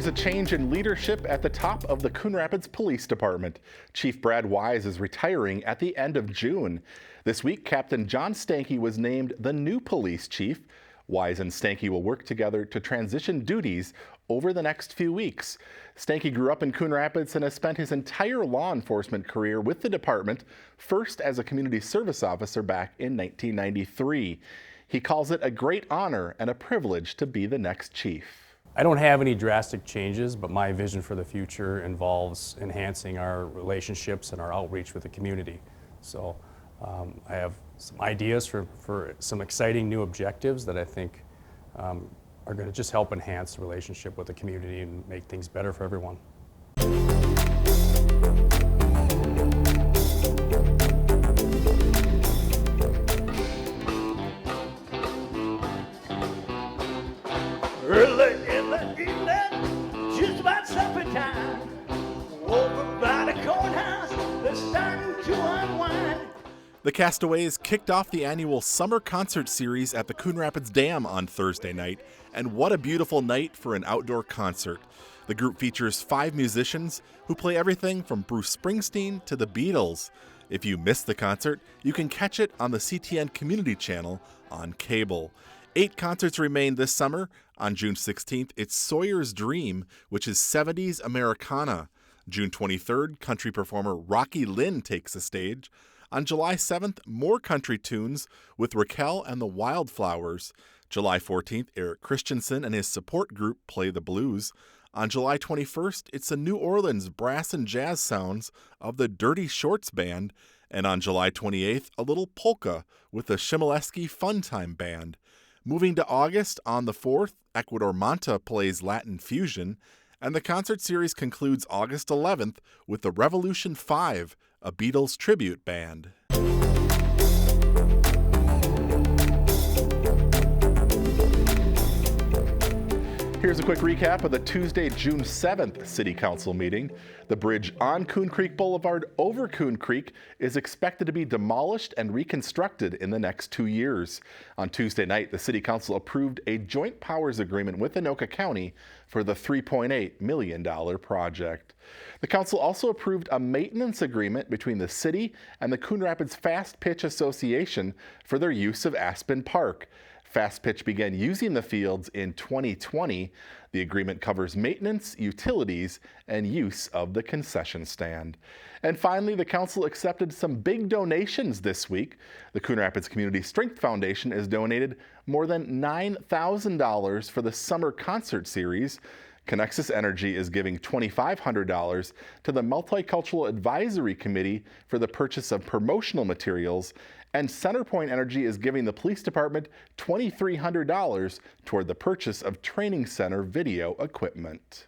There's a change in leadership at the top of the Coon Rapids Police Department. Chief Brad Wise is retiring at the end of June. This week, Captain John Stanky was named the new police chief. Wise and Stanky will work together to transition duties over the next few weeks. Stanky grew up in Coon Rapids and has spent his entire law enforcement career with the department, first as a community service officer back in 1993. He calls it a great honor and a privilege to be the next chief. I don't have any drastic changes, but my vision for the future involves enhancing our relationships and our outreach with the community. So I have some ideas for some exciting new objectives that I think are going to just help enhance the relationship with the community and make things better for everyone. Early in the evening, just about supper time, over by the courthouse, they're starting to unwind. The Castaways kicked off the annual summer concert series at the Coon Rapids Dam on Thursday night, and what a beautiful night for an outdoor concert. The group features 5 musicians who play everything from Bruce Springsteen to the Beatles. If you missed the concert, you can catch it on the CTN Community Channel on cable. 8 concerts remain this summer. On June 16th, it's Sawyer's Dream, which is 70s Americana. June 23rd, country performer Rocky Lynn takes the stage. On July 7th, more country tunes with Raquel and the Wildflowers. July 14th, Eric Christensen and his support group play the blues. On July 21st, it's the New Orleans brass and jazz sounds of the Dirty Shorts Band. And on July 28th, a little polka with the Shimoleski Fun Time Band. Moving to August, on the 4th, Ecuador Manta plays Latin Fusion. And the concert series concludes August 11th with the Revolution 5, a Beatles tribute band. Here's a quick recap of the Tuesday, June 7th City Council meeting. The bridge on Coon Creek Boulevard over Coon Creek is expected to be demolished and reconstructed in the next 2 years. On Tuesday night, the City Council approved a joint powers agreement with Anoka County for the $3.8 million project. The council also approved a maintenance agreement between the city and the Coon Rapids Fast Pitch Association for their use of Aspen Park. Fast Pitch began using the fields in 2020. The agreement covers maintenance, utilities, and use of the concession stand. And finally, the council accepted some big donations this week. The Coon Rapids Community Strength Foundation has donated more than $9,000 for the summer concert series. Connexus Energy is giving $2,500 to the Multicultural Advisory Committee for the purchase of promotional materials, and Centerpoint Energy is giving the police department $2,300 toward the purchase of training center video equipment.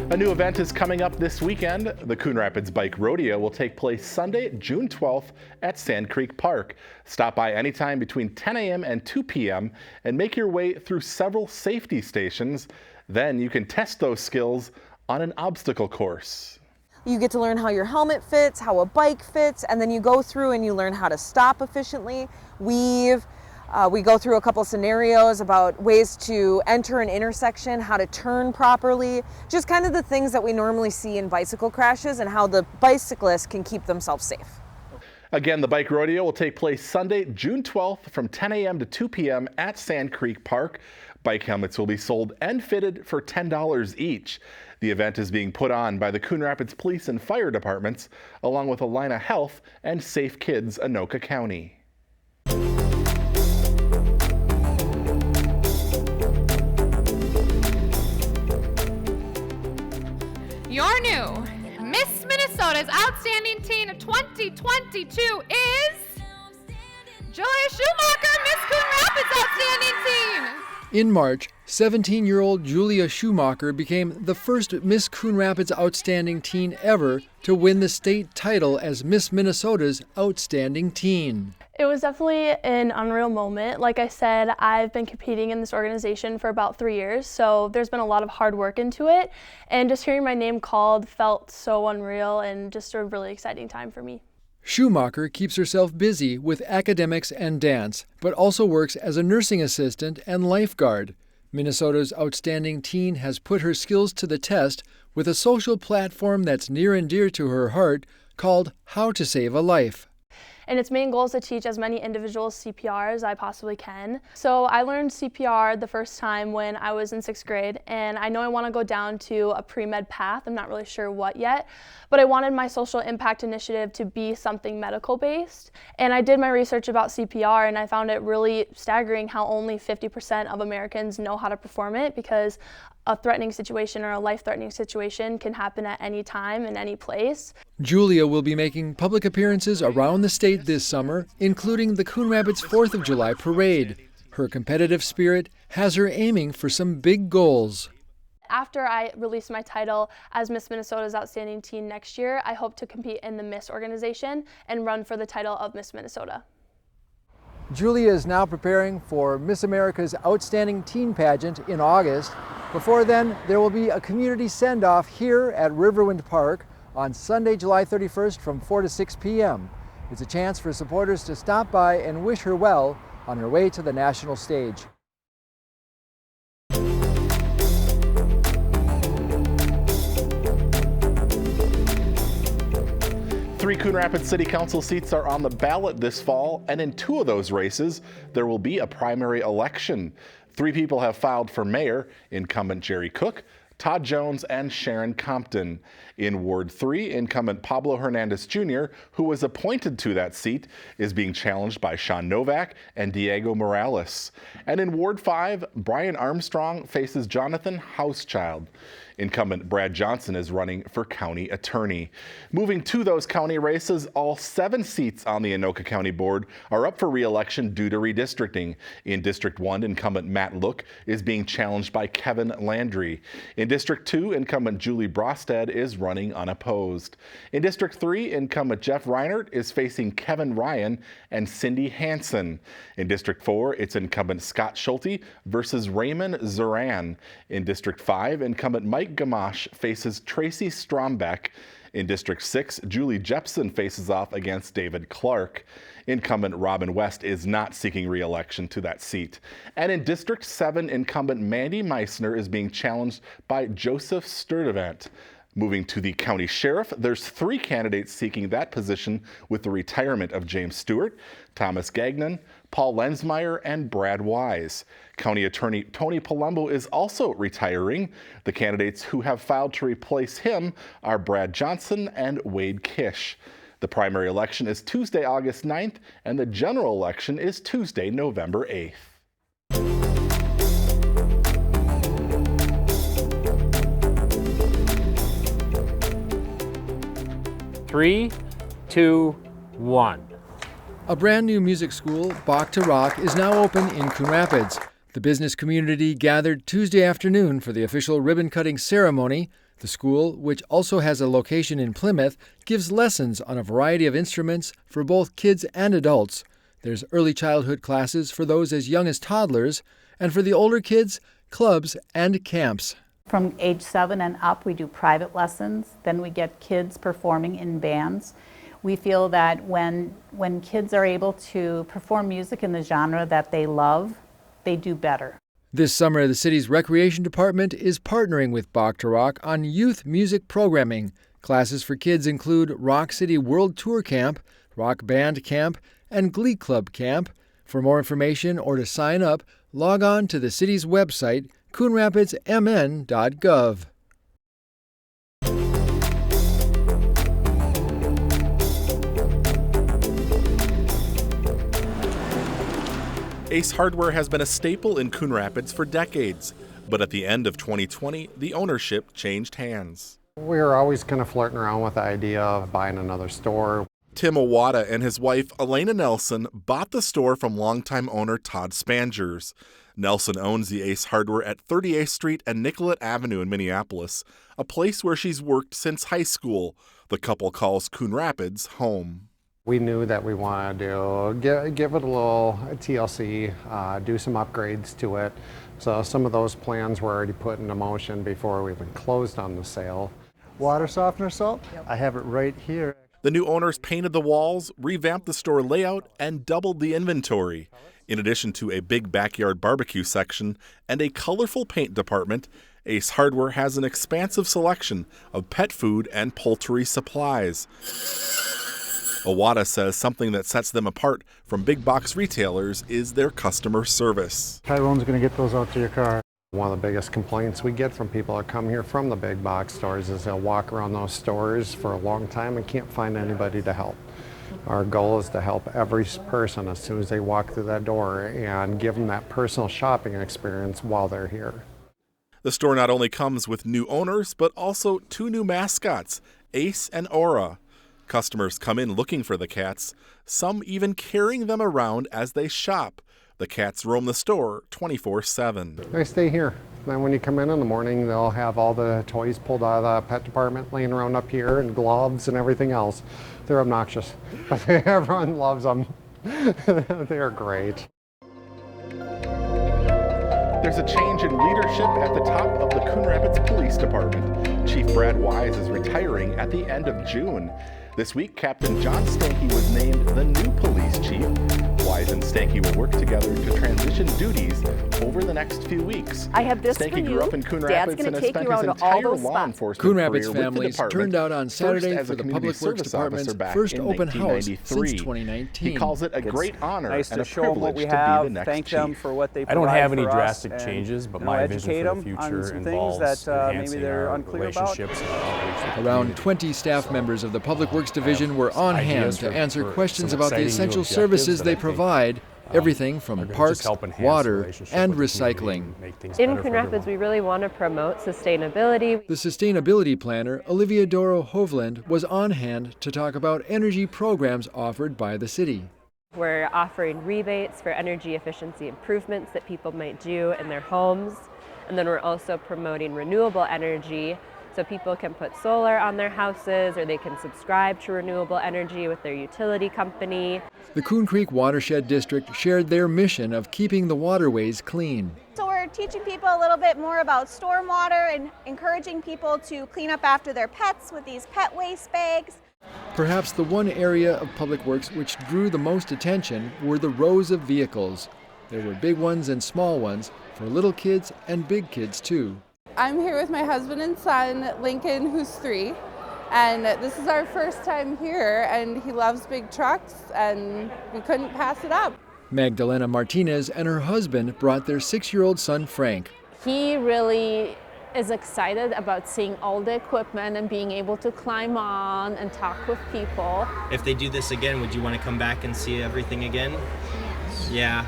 A new event is coming up this weekend. The Coon Rapids Bike Rodeo will take place Sunday, June 12th at Sand Creek Park. Stop by anytime between 10 a.m. and 2 p.m. and make your way through several safety stations. Then you can test those skills on an obstacle course. You get to learn how your helmet fits, how a bike fits, and then you go through and you learn how to stop efficiently, weave. We go through a couple scenarios about ways to enter an intersection, how to turn properly, just kind of the things that we normally see in bicycle crashes and how the bicyclists can keep themselves safe. Again, the Bike Rodeo will take place Sunday, June 12th from 10 a.m. to 2 p.m. at Sand Creek Park. Bike helmets will be sold and fitted for $10 each. The event is being put on by the Coon Rapids Police and Fire Departments, along with Alina Health and Safe Kids Anoka County. Your new Miss Minnesota's Outstanding Teen of 2022 is Julia Schumacher, Miss Coon Rapids Outstanding Teen. In March, 17-year-old Julia Schumacher became the first Miss Coon Rapids Outstanding Teen ever to win the state title as Miss Minnesota's Outstanding Teen. It was definitely an unreal moment. Like I said, I've been competing in this organization for about 3 years, so there's been a lot of hard work into it, and just hearing my name called felt so unreal and just a really exciting time for me. Schumacher keeps herself busy with academics and dance, but also works as a nursing assistant and lifeguard. Minnesota's outstanding teen has put her skills to the test with a social platform that's near and dear to her heart called How to Save a Life. And its main goal is to teach as many individuals CPR as I possibly can. So I learned CPR the first time when I was in 6th grade, and I know I want to go down to a pre-med path. I'm not really sure what yet, but I wanted my social impact initiative to be something medical based. And I did my research about CPR, and I found it really staggering how only 50% of Americans know how to perform it, because a threatening situation or a life-threatening situation can happen at any time in any place. Julia will be making public appearances around the state this summer, including the Coon Rapids 4th of July parade. Her competitive spirit has her aiming for some big goals. After I release my title as Miss Minnesota's Outstanding Teen next year, I hope to compete in the Miss organization and run for the title of Miss Minnesota. Julia is now preparing for Miss America's Outstanding Teen pageant in August. Before then, there will be a community send-off here at Riverwind Park on Sunday, July 31st from 4 to 6 p.m. It's a chance for supporters to stop by and wish her well on her way to the national stage. Three Coon Rapids City Council seats are on the ballot this fall, and in 2 of those races, there will be a primary election. 3 people have filed for mayor: incumbent Jerry Cook, Todd Jones, and Sharon Compton. In Ward 3, incumbent Pablo Hernandez Jr., who was appointed to that seat, is being challenged by Sean Novak and Diego Morales. And in Ward 5, Brian Armstrong faces Jonathan Housechild. Incumbent Brad Johnson is running for county attorney. Moving to those county races, all 7 seats on the Anoka County Board are up for re-election due to redistricting. In District 1, incumbent Matt Look is being challenged by Kevin Landry. In District 2, incumbent Julie Brostad is running unopposed. In District 3, incumbent Jeff Reinert is facing Kevin Ryan and Cindy Hansen. In District 4, it's incumbent Scott Schulte versus Raymond Zoran. In District 5, incumbent Mike Gamache faces Tracy Strombeck. In District 6, Julie Jepson faces off against David Clark. Incumbent Robin West is not seeking re-election to that seat. And in District 7, incumbent Mandy Meissner is being challenged by Joseph Sturdivant. Moving to the county sheriff, there's 3 candidates seeking that position with the retirement of James Stewart, Thomas Gagnon, Paul Lensmeyer, and Brad Wise. County Attorney Tony Palumbo is also retiring. The candidates who have filed to replace him are Brad Johnson and Wade Kish. The primary election is Tuesday, August 9th, and the general election is Tuesday, November 8th. Three, two, one. A brand new music school, Bach to Rock, is now open in Coon Rapids. The business community gathered Tuesday afternoon for the official ribbon-cutting ceremony. The school, which also has a location in Plymouth, gives lessons on a variety of instruments for both kids and adults. There's early childhood classes for those as young as toddlers, and for the older kids, clubs and camps. From age 7 and up, we do private lessons. Then we get kids performing in bands. We feel that when kids are able to perform music in the genre that they love, they do better. This summer, the city's recreation department is partnering with Bach to Rock on youth music programming. Classes for kids include Rock City World Tour Camp, Rock Band Camp, and Glee Club Camp. For more information or to sign up, log on to the city's website, coonrapidsmn.gov. Ace Hardware has been a staple in Coon Rapids for decades, but at the end of 2020, the ownership changed hands. We were always kind of flirting around with the idea of buying another store. Tim Owada and his wife, Elena Nelson, bought the store from longtime owner Todd Spangers. Nelson owns the Ace Hardware at 38th Street and Nicollet Avenue in Minneapolis, a place where she's worked since high school. The couple calls Coon Rapids home. We knew that we wanted to give it a little TLC, do some upgrades to it. So some of those plans were already put into motion before we even closed on the sale. Water softener salt? Yep. I have it right here. The new owners painted the walls, revamped the store layout, and doubled the inventory. In addition to a big backyard barbecue section and a colorful paint department, Ace Hardware has an expansive selection of pet food and poultry supplies. Owada says something that sets them apart from big box retailers is their customer service. Tyrone's going to get those out to your car. One of the biggest complaints we get from people that come here from the big box stores is they'll walk around those stores for a long time and can't find anybody to help. Our goal is to help every person as soon as they walk through that door and give them that personal shopping experience while they're here. The store not only comes with new owners, but also 2 new mascots, Ace and Aura. Customers come in looking for the cats, some even carrying them around as they shop. The cats roam the store 24/7. They stay here. Then when you come in the morning, they'll have all the toys pulled out of the pet department laying around up here, and gloves and everything else. They're obnoxious, but everyone loves them. They're great. There's a change in leadership at the top of the Coon Rapids Police Department. Chief Brad Wise is retiring at the end of June. This week, Captain John Stanky was named the new police chief. Wise and Stanky will work together to transition duties over the next few weeks. I have this Stanky for you. grew up in Coon Dad's Rapids gonna and has take spent you his around to all entire those law spots. enforcement Coon career Rapids with the families department, turned out on Saturday first as for a the community Public Works service Department's officer back first in open house 1993. since 2019. He calls it a great honor nice and to a show them what privilege we to be have, the next thank chief. them for what they I don't provide have any for us, drastic and, changes, but you know, my vision educate for the them future on some things involves that maybe enhancing they're our unclear about. relationships and our outreach with the Around community. 20 staff members of the Public Works Division were on hand ideas to for- answer for questions some about the exciting new essential objectives services that they I think, provide, everything are from gonna just parks, help enhance the water, relationship and with the community recycling. and make things In better Coon for Rapids, everyone. we really want to promote sustainability. The sustainability planner, Olivia Doro Hovland, was on hand to talk about energy programs offered by the city. We're offering rebates for energy efficiency improvements that people might do in their homes. And then we're also promoting renewable energy, so people can put solar on their houses or they can subscribe to renewable energy with their utility company. The Coon Creek Watershed District shared their mission of keeping the waterways clean. So we're teaching people a little bit more about stormwater and encouraging people to clean up after their pets with these pet waste bags. Perhaps the one area of Public Works which drew the most attention were the rows of vehicles. There were big ones and small ones for little kids and big kids too. I'm here with my husband and son, Lincoln, who's 3, and this is our first time here, and he loves big trucks, and we couldn't pass it up. Magdalena Martinez and her husband brought their 6-year-old son, Frank. He really is excited about seeing all the equipment and being able to climb on and talk with people. If they do this again, would you want to come back and see everything again? Yeah.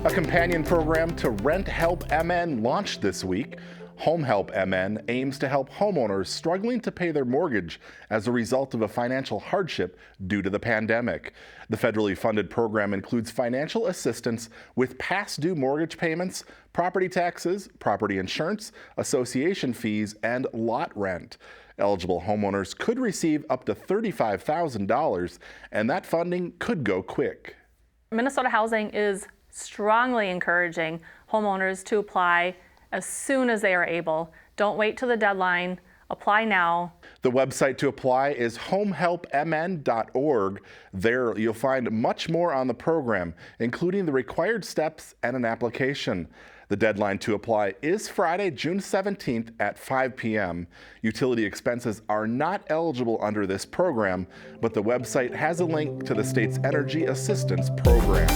A companion program to Rent Help MN launched this week. Home Help MN aims to help homeowners struggling to pay their mortgage as a result of a financial hardship due to the pandemic. The federally funded program includes financial assistance with past due mortgage payments, property taxes, property insurance, association fees, and lot rent. Eligible homeowners could receive up to $35,000, and that funding could go quick. Minnesota Housing is strongly encouraging homeowners to apply as soon as they are able. Don't wait till the deadline. Apply now. The website to apply is homehelpmn.org. There you'll find much more on the program, including the required steps and an application. The deadline to apply is Friday, June 17th at 5 p.m. Utility expenses are not eligible under this program, but the website has a link to the state's Energy Assistance Program.